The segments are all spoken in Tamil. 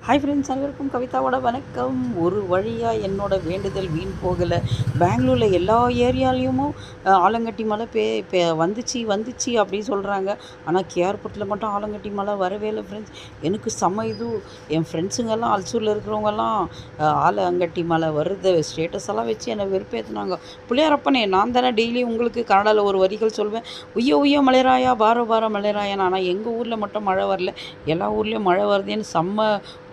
ஹாய் ஃப்ரெண்ட்ஸ், அனைவருக்கும் கவிதாவோட வணக்கம். ஒரு வழியாக என்னோட வேண்டுதல் வீண் போகலை. பெங்களூரில் எல்லா ஏரியாலேயும் ஆலங்கட்டி மழை வந்துச்சு அப்படின்னு சொல்கிறாங்க. ஆனால் கேஆர்புரத்தில் மட்டும் ஆலங்கட்டி மழை வரவே இல்லை ஃப்ரெண்ட்ஸ். எனக்கு என் ஃப்ரெண்ட்ஸுங்கெல்லாம் அல்சூரில் இருக்கிறவங்கெல்லாம் ஆலங்கட்டி மழை வருது ஸ்டேட்டஸ் எல்லாம் வச்சு என்னை வெறுப்பேற்றினாங்க. பிள்ளையாரப்பனே, நான் தானே டெய்லி உங்களுக்கு கன்னடாவில் ஒரு வரிகள் சொல்வேன், உய்ய உய்ய மலைராயா பாரோ பாரோ மலைராயான்னு. ஆனால் எங்கள் ஊரில் மட்டும் மழை வரல, எல்லா ஊர்லேயும் மழை வருதுன்னு செம்ம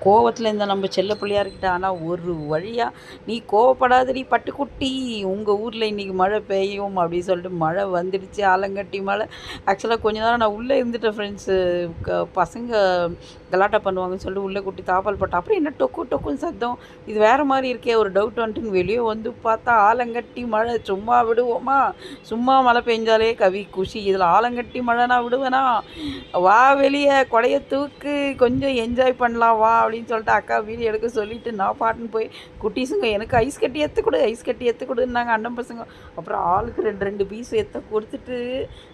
கோவத்தில் இருந்த நம்ம செல்ல பிள்ளையார்கிட்ட. ஆனால் ஒரு வழியாக, நீ கோவப்படாதடி பட்டுக்குட்டி, உங்கள் ஊரில் இன்றைக்கி மழை பெய்யும் அப்படின்னு சொல்லிட்டு மழை வந்துடுச்சு. ஆலங்கட்டி மழை. ஆக்சுவலாக கொஞ்ச நேரம் நான் உள்ளே இருந்துட்டேன் ஃப்ரெண்ட்ஸு. பசங்க கலாட்டா பண்ணுவாங்கன்னு சொல்லிட்டு உள்ளே குட்டி தாப்பால் போட்டேன். அப்புறம் என்ன டொக்கு டொக்குன்னு சத்தம், இது வேறு மாதிரி இருக்கே, ஒரு டவுட் வந்துட்டுன்னு வெளியே வந்து பார்த்தா ஆலங்கட்டி மழை. சும்மா விடுவோமா? சும்மா மழை பெஞ்சாலே கவி குஷி, இதில் ஆலங்கட்டி மழை நான் விடுவேனா? வா வெளியே, கொடையை தூக்கு, கொஞ்சம் என்ஜாய் பண்ணலாம் வா அப்படின்னு சொல்லிட்டு அக்கா வீடியோ எடுக்க சொல்லிவிட்டு நான் பாட்டுன்னு போய், குட்டீஸுங்க எனக்கு ஐஸ் கட்டி எடுத்து கொடுன்னாங்க அண்ணன் பசங்க. அப்புறம் ஆளுக்கு ரெண்டு பீஸ் கொடுத்துட்டு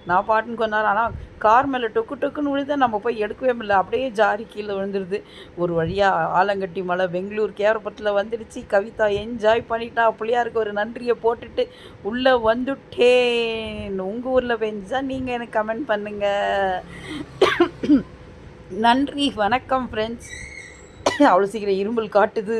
நான் பாட்டுன்னு கொஞ்ச நேரம். ஆனால் கார் மேலே டொக்கு டொக்குன்னு விழுத நம்ம போய் எடுக்கவே முடியல, அப்படியே ஜாரி கீழே விழுந்துருது. ஒரு வழியாக ஆலங்கட்டி மலை பெங்களூர் கேரப்பத்தில் வந்துடுச்சு. கவிதா என்ஜாய் பண்ணிட்டா. பிள்ளையாருக்கு ஒரு நன்றியை போட்டுட்டு உள்ளே வந்துட்டேன். உங்கள் ஊரில் பெஞ்சா நீங்கள் எனக்கு கமெண்ட் பண்ணுங்கள். நன்றி, வணக்கம் ஃப்ரெண்ட்ஸ். அவ்வளோ சீக்கிரம் இருமல் காட்டுது.